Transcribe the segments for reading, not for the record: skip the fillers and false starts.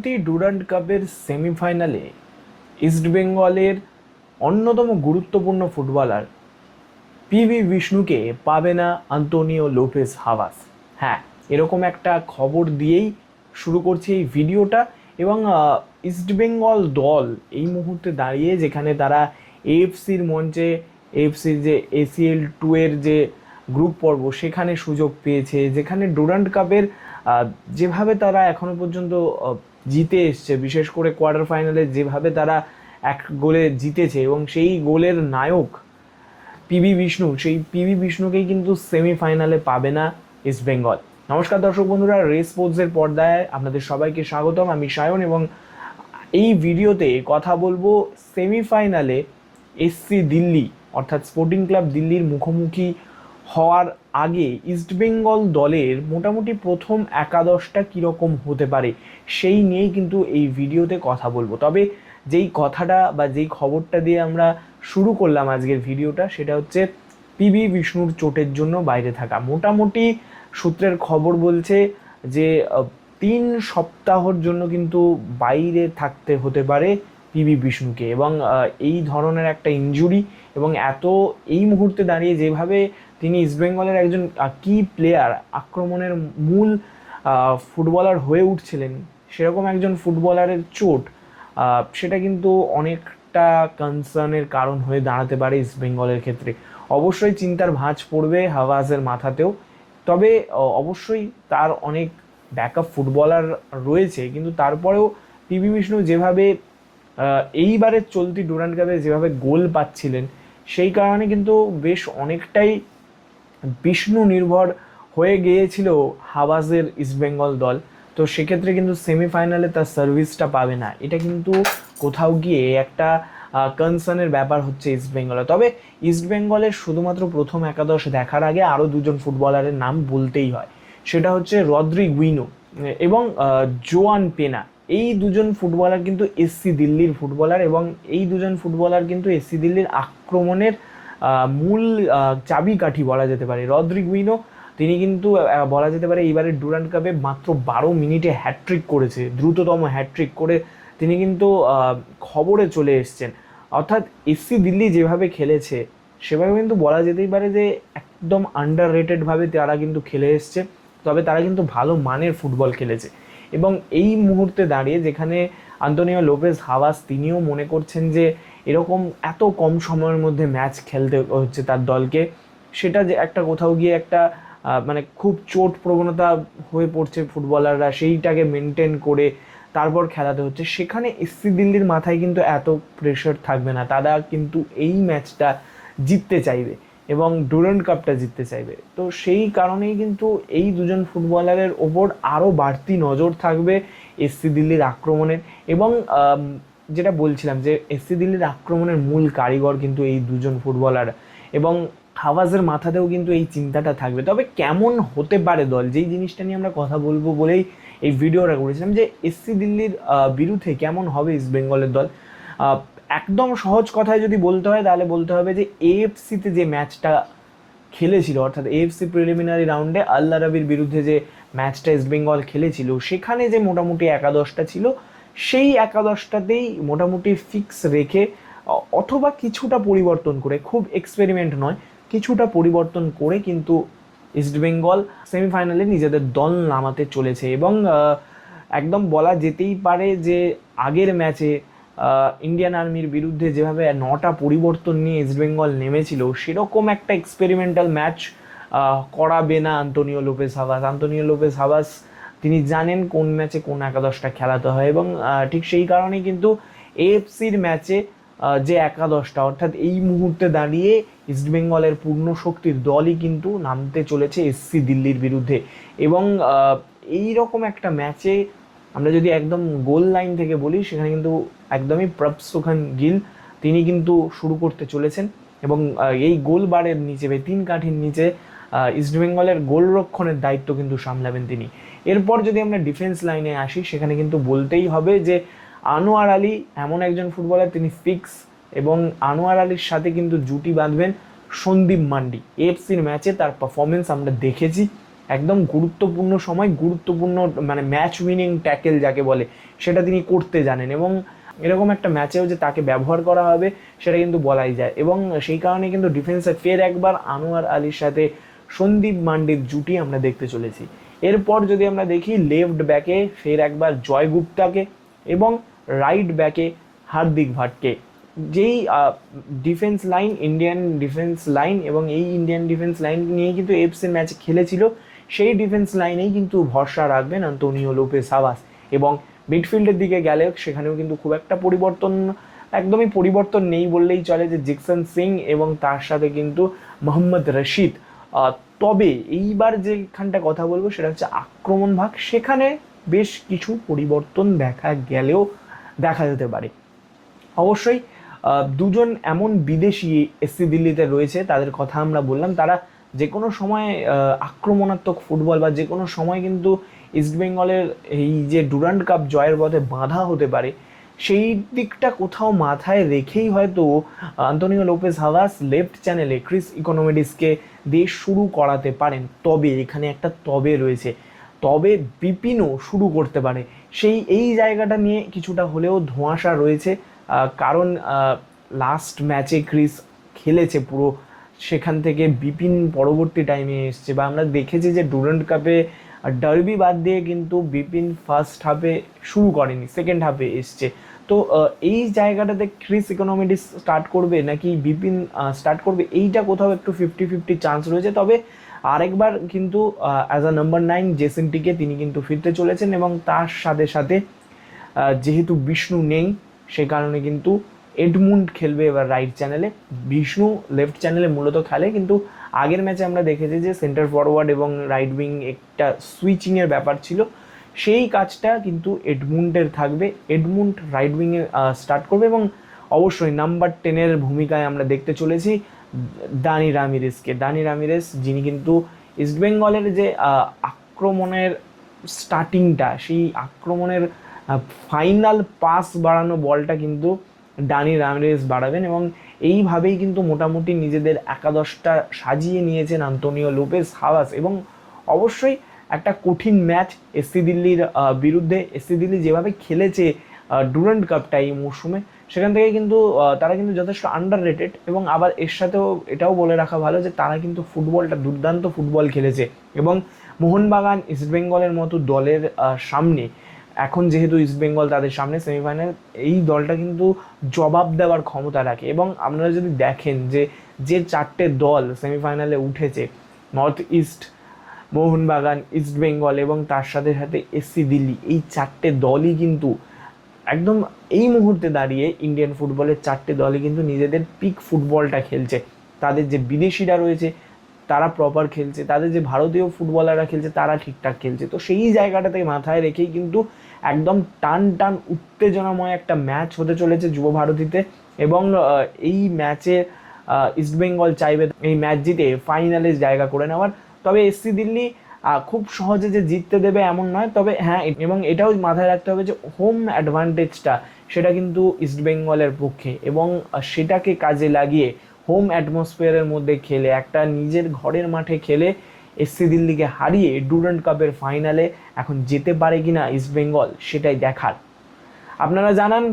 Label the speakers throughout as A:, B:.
A: চলতি ডুরান্ড কাপের সেমিফাইনালে ইস্টবেঙ্গলের অন্যতম গুরুত্বপূর্ণ ফুটবলার পিভি বিষ্ণুকে পাবে না আন্তোনিও লোপেজ হাভাস। হ্যাঁ, এরকম একটা খবর দিয়েই শুরু করছি এই ভিডিওটা। এবং ইস্টবেঙ্গল দল এই মুহূর্তে দাঁড়িয়ে যেখানে তারা এএফসির মঞ্চে এএফসির যে ACL 2 এর যে গ্রুপ পর্ব সেখানে সুযোগ পেয়েছে, যেখানে ডুরান্ড কাপের যেভাবে তারা এখনো পর্যন্ত জিতে এসছে, বিশেষ করে কোয়ার্টার ফাইনালে যেভাবে তারা 1 গোলে জিতেছে এবং সেই গোলের নায়ক পিভি বিষ্ণু, সেই পিভি বিষ্ণুকেই কিন্তু সেমিফাইনালে পাবে না ইস্টবেঙ্গল। নমস্কার দর্শক বন্ধুরা, রেস স্পোর্টসের পর্দায় আপনাদের সবাইকে স্বাগতম। আমি সায়ন এবং এই ভিডিওতে কথা বলবো সেমিফাইনালে SC দিল্লি অর্থাৎ স্পোর্টিং ক্লাব দিল্লির মুখোমুখি হওয়ার আগে ইস্টবেঙ্গল দলের মোটামুটি প্রথম একাদশটা কীরকম হতে পারে সেই নিয়েই কিন্তু এই ভিডিওতে কথা বলবো। তবে যেই কথাটা বা যেই খবরটা দিয়ে আমরা শুরু করলাম আজকের ভিডিওটা, সেটা হচ্ছে পিভি বিষ্ণুর চোটের জন্য বাইরে থাকা। মোটামুটি সূত্রের খবর বলছে যে 3 সপ্তাহর জন্য কিন্তু বাইরে থাকতে হতে পারে পিভি বিষ্ণুকে। এবং এই ধরনের একটা ইনজুরি এবং এই মুহূর্তে দাঁড়িয়ে যেভাবে তিনি ইস্টবেঙ্গলের একজন কি প্লেয়ার, আক্রমণের মূল ফুটবলার হয়ে উঠছিলেন, সেরকম একজন ফুটবলারের চোট, সেটা কিন্তু অনেকটা কনসার্নের কারণ হয়ে দাঁড়াতে পারে ইস্টবেঙ্গলের ক্ষেত্রে। অবশ্যই চিন্তার ভাঁজ পড়বে হাভাসের মাথাতেও, তবে অবশ্যই তার অনেক ব্যাকআপ ফুটবলার রয়েছে, কিন্তু তারপরেও পিভি বিষ্ণু যেভাবে এইবারের চলতি ডুরান্ড কাপে যেভাবে গোল পাচ্ছিলেন, সেই কারণে কিন্তু বেশ অনেকটাই বিষ্ণু নির্ভর হয়ে গিয়েছিল হাভাসের ইস্টবেঙ্গল দল। তো সেক্ষেত্রে কিন্তু সেমিফাইনালে তার সার্ভিসটা পাবে না, এটা কিন্তু কোথাও গিয়ে একটা কনসার্নের ব্যাপার হচ্ছে ইস্টবেঙ্গলে। তবে ইস্টবেঙ্গলের শুধুমাত্র প্রথম একাদশ দেখার আগে আরও 2জন ফুটবলারের নাম বলতেই হয়, সেটা হচ্ছে রদ্রিগুইনো এবং জোয়ান পেনা। এই 2জন ফুটবলার কিন্তু SC দিল্লির ফুটবলার এবং এই 2জন ফুটবলার কিন্তু SC দিল্লির আক্রমণের মূল চাবিকাঠি বলা যেতে পারে। রদ্রিগুইনো তিনি কিন্তু বলা যেতে পারে এইবারের ডুরান্ড কাপে মাত্র 12 মিনিটে হ্যাটট্রিক করেছে, দ্রুততম হ্যাটট্রিক করে তিনি কিন্তু খবরে চলে এসছেন। অর্থাৎ SC দিল্লি যেভাবে খেলেছে সেভাবে কিন্তু বলা যেতেই পারে যে একদম আন্ডার রেটেডভাবে তারা কিন্তু খেলে এসছে, তবে তারা কিন্তু ভালো মানের ফুটবল খেলেছে। এবং এই মুহূর্তে দাঁড়িয়ে যেখানে আন্তোনিও লোপেজ হাভাস তিনিও মনে করছেন যে এরকম এত কম সময়ের মধ্যে ম্যাচ খেলতে হচ্ছে তার দলকে, সেটা যে একটা কোথাও গিয়ে একটা মানে খুব চোট প্রবণতা হয়ে পড়ছে ফুটবলাররা, সেইটাকে মেনটেন করে তারপর খেলাতে হচ্ছে। সেখানে SC দিল্লির মাথায় কিন্তু এত প্রেশার থাকবে না, তারা কিন্তু এই ম্যাচটা জিততে চাইবে এবং ডুরান্ড কাপটা জিততে চাইবে। তো সেই কারণেই কিন্তু এই 2জন ফুটবলারের ওপর আরও বাড়তি নজর থাকবে SC দিল্লির আক্রমণের। এবং যেটা বলছিলাম যে SC দিল্লির আক্রমণের মূল কারিগর কিন্তু এই 2জন ফুটবলার, এবং হাভাসের মাথাতেও কিন্তু এই চিন্তাটা থাকবে। তবে কেমন হতে পারে দল, যেই জিনিসটা নিয়ে আমরা কথা বলবো বলেই এই ভিডিওটা করেছিলাম, যে SC দিল্লির বিরুদ্ধে কেমন হবে ইস্টবেঙ্গলের দল। একদম সহজ কথায় যদি বলতে হয় তাহলে বলতে হবে যে AFCতে যে ম্যাচটা খেলেছিল, অর্থাৎ AFC প্রিলিমিনারি রাউন্ডে আল আরাবির বিরুদ্ধে যে ম্যাচটা ইস্টবেঙ্গল খেলেছিল, সেখানে যে মোটামুটি একাদশটা ছিল সেই একাদশটাতেই মোটামুটি ফিক্স রেখে অথবা কিছুটা পরিবর্তন করে, খুব এক্সপেরিমেন্ট নয়, কিছুটা পরিবর্তন করে কিন্তু ইস্টবেঙ্গল সেমিফাইনালে নিজেদের দল নামাতে চলেছে। এবং একদম বলা যেতেই পারে যে আগের ম্যাচে ইন্ডিয়ান আর্মির বিরুদ্ধে যেভাবে 9টা পরিবর্তন নিয়ে ইস্টবেঙ্গল নেমেছিল, সেরকম একটা এক্সপেরিমেন্টাল ম্যাচ করাবে না আন্তোনিও লোপেজ হাভাস। আন্তোনিও লোপেজ হাভাস তিনি জানেন কোন ম্যাচে কোন একাদশটা খেলাতে হয়, এবং ঠিক সেই কারণেই কিন্তু AFCর ম্যাচে যে একাদশটা, অর্থাৎ এই মুহূর্তে দাঁড়িয়ে ইস্টবেঙ্গলের পূর্ণ শক্তির দলই কিন্তু নামতে চলেছে SC দিল্লির বিরুদ্ধে। এবং এই রকম একটা ম্যাচে আমরা যদি একদম গোল লাইন থেকে বলি, সেখানে কিন্তু একদমই প্রভসোখান গিল তিনি কিন্তু শুরু করতে চলেছেন, এবং এই গোল বারের নিচে 3 কাঠির নিচে ইস্টবেঙ্গলের গোলরক্ষণের দায়িত্ব কিন্তু সামলাবেন তিনি। এরপর যদি আমরা ডিফেন্স লাইনে আসি, সেখানে কিন্তু বলতেই হবে যে আনোয়ার আলী এমন একজন ফুটবলার, তিনি ফিক্স, এবং আনোয়ার আলীর সাথে কিন্তু জুটি বাঁধবেন সন্দীপ মান্ডি। AFCর ম্যাচে তার পারফরমেন্স আমরা দেখেছি, একদম গুরুত্বপূর্ণ সময় গুরুত্বপূর্ণ মানে ম্যাচ উইনিং ট্যাকেল যাকে বলে সেটা তিনি করতে জানেন, এবং এরকম একটা ম্যাচেও যে তাকে ব্যবহার করা হবে সেটা কিন্তু বলাই যায়। এবং সেই কারণে কিন্তু ডিফেন্সে ফের একবার আনোয়ার আলীর সাথে সন্দীপ মান্ডির জুটি আমরা দেখতে চলেছি। এরপর যদি আমরা দেখি লেফট ব্যাকে ফের একবার জয় গুপ্তাকে এবং রাইট ব্যাকে হার্দিক ভাটকে। যেই defence line, Indian defence line, এবং এই ইন্ডিয়ান ডিফেন্স লাইন নিয়ে কিন্তু এফসির ম্যাচে খেলেছিল, সেই ডিফেন্স লাইনেই কিন্তু ভরসা রাখবেন আন্তোনিও লোপেস হাভাস। এবং মিডফিল্ডের দিকে গেলে সেখানেও কিন্তু খুব একটা একদমই পরিবর্তন নেই বললেই চলে, যে জিকসন সিং এবং তার সাথে কিন্তু মোহাম্মদ রশিদ। তবে এইবার যেখানটা কথা বলবো সেটা হচ্ছে আক্রমণ ভাগ, সেখানে বেশ কিছু পরিবর্তন দেখা যেতে পারে। অবশ্যই দুজন এমন বিদেশি এসসি দিল্লিতে রয়েছে, তাদের কথা আমরা বললাম, তারা যে কোনো সময় আক্রমণাত্মক ফুটবল বা যে কোনো সময় কিন্তু ইস্টবেঙ্গলের এই যে ডুরান্ড কাপ জয়ের পথে বাধা হতে পারে, সেই দিকটা কোথাও মাথায় রেখেই হয়তো আন্তোনিও লোপেস হাভাস লেফট চ্যানেলে ক্রিস ইকোনমিডিসকে দিয়ে শুরু করাতে পারেন। তবে এখানে একটা তবে রয়েছে, তবে বিপিনও শুরু করতে পারে, এই জায়গাটা নিয়ে কিছুটা হলেও ধোঁয়াশা রয়েছে। কারণ লাস্ট ম্যাচে ক্রিস খেলেছে পুরো, সেখান থেকে বিপিন পরবর্তী টাইমে এসছে, বা আমরা দেখেছি যে ডুরান্ড কাপে ডার্বি বাদ দিয়ে কিন্তু বিপিন ফার্স্ট হাফে শুরু করেনি, সেকেন্ড হাফে এসছে। তো এই জায়গাটাতে ক্রিস ইকোনমিডিস স্টার্ট করবে নাকি বিপিন স্টার্ট করবে, এইটা কোথাও একটু 50-50 চান্স রয়েছে। তবে আরেকবার কিন্তু অ্যাজ আ নাম্বার 9 জেসেন্টিকে তিনি কিন্তু ফিরতে চলেছেন, এবং তার সাথে সাথে যেহেতু বিষ্ণু নেই সে কারণে কিন্তু এডমুন্ড খেলবে এবার রাইট চ্যানেলে। বিষ্ণু লেফট চ্যানেলে মূলত খেলে, কিন্তু আগের ম্যাচে আমরা দেখেছি যে সেন্টার ফরওয়ার্ড এবং রাইট উইং একটা সুইচিংয়ের ব্যাপার ছিল, সেই কাজটা কিন্তু এডমুন্ডের থাকবে। এডমুন্ড রাইট উইংয়ে স্টার্ট করবে, এবং অবশ্যই নাম্বার 10-এর ভূমিকায় আমরা দেখতে চলেছি দানি রামিরেস, যিনি কিন্তু ইস্টবেঙ্গলের যে আক্রমণের স্টার্টিংটা, সেই আক্রমণের ফাইনাল পাস বাড়ানো বলটা কিন্তু দানি রামিরেস বাড়াবেন, এবং এইভাবেই কিন্তু মোটামুটি নিজেদের একাদশটা সাজিয়ে নিয়েছেন আন্তোনিও লোপেস হাভাস। এবং অবশ্যই একটা কঠিন ম্যাচ এসসি দিল্লির বিরুদ্ধে। এসসি দিল্লি যেভাবে খেলেছে ডুরান্ড কাপটা এই মরশুমে, সেখান থেকে কিন্তু তারা কিন্তু যথেষ্ট আন্ডার রেটেড, এবং আবার এর সাথেও এটাও বলে রাখা ভালো যে তারা কিন্তু দুর্দান্ত ফুটবল খেলেছে। এবং মোহনবাগান, ইস্টবেঙ্গলের মতো দলের সামনে এখন যেহেতু ইস্টবেঙ্গল তাদের সামনে সেমিফাইনাল, এই দলটা কিন্তু জবাব দেওয়ার ক্ষমতা রাখে। এবং আপনারা যদি দেখেন যে 4টে দল সেমিফাইনালে উঠেছে, নর্থ ইস্ট, মোহনবাগান, ইস্টবেঙ্গল এবং তার সাথে সাথে এসসি দিল্লি, এই 4টে দলই কিন্তু একদম এই মুহূর্তে দাঁড়িয়ে ইন্ডিয়ান ফুটবলের 4টে দলই কিন্তু নিজেদের পিক ফুটবলটা খেলছে। তাদের যে বিদেশিরা রয়েছে তারা প্রপার খেলছে, তাদের যে ভারতীয় ফুটবলাররা খেলছে তারা ঠিকঠাক খেলছে। তো সেই জায়গাটাতে মাথায় রেখেই কিন্তু একদম টান উত্তেজনাময় একটা ম্যাচ হতে চলেছে যুব ভারতীতে। এবং এই ম্যাচে ইস্টবেঙ্গল চাইবে এই ম্যাচ জিতে ফাইনালে জায়গা করে নেওয়ার। তবে এসসি দিল্লি খুব সহজে যে জিততে দেবে এমন নয়। তবে হ্যাঁ, এবং এটাও মাথায় রাখতে হবে যে হোম অ্যাডভান্টেজটা সেটা কিন্তু ইস্টবেঙ্গলের পক্ষে, এবং সেটাকে কাজে লাগিয়ে হোম অ্যাটমসফিয়ারের মধ্যে খেলে, একটা নিজের ঘরের মাঠে খেলে এসসি দিল্লিকে হারিয়ে ডুরান্ড কাপের ফাইনালে এখন যেতে পারে কিনা ইস্টবেঙ্গল, সেটাই দেখার। আপনারা জানান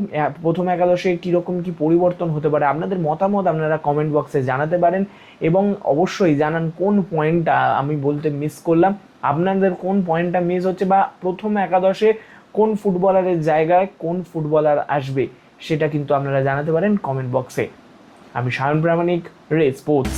A: প্রথম একাদশে কীরকম কী পরিবর্তন হতে পারে, আপনাদের মতামত আপনারা কমেন্ট বক্সে জানাতে পারেন। এবং অবশ্যই জানান কোন পয়েন্টটা আমি বলতে মিস করলাম, আপনাদের কোন পয়েন্টটা মিস হচ্ছে, বা প্রথম একাদশে কোন ফুটবলারের জায়গায় কোন ফুটবলার আসবে সেটা কিন্তু আপনারা জানাতে পারেন কমেন্ট বক্সে। আমি সায়ন প্রামাণিক, রে স্পোর্টস।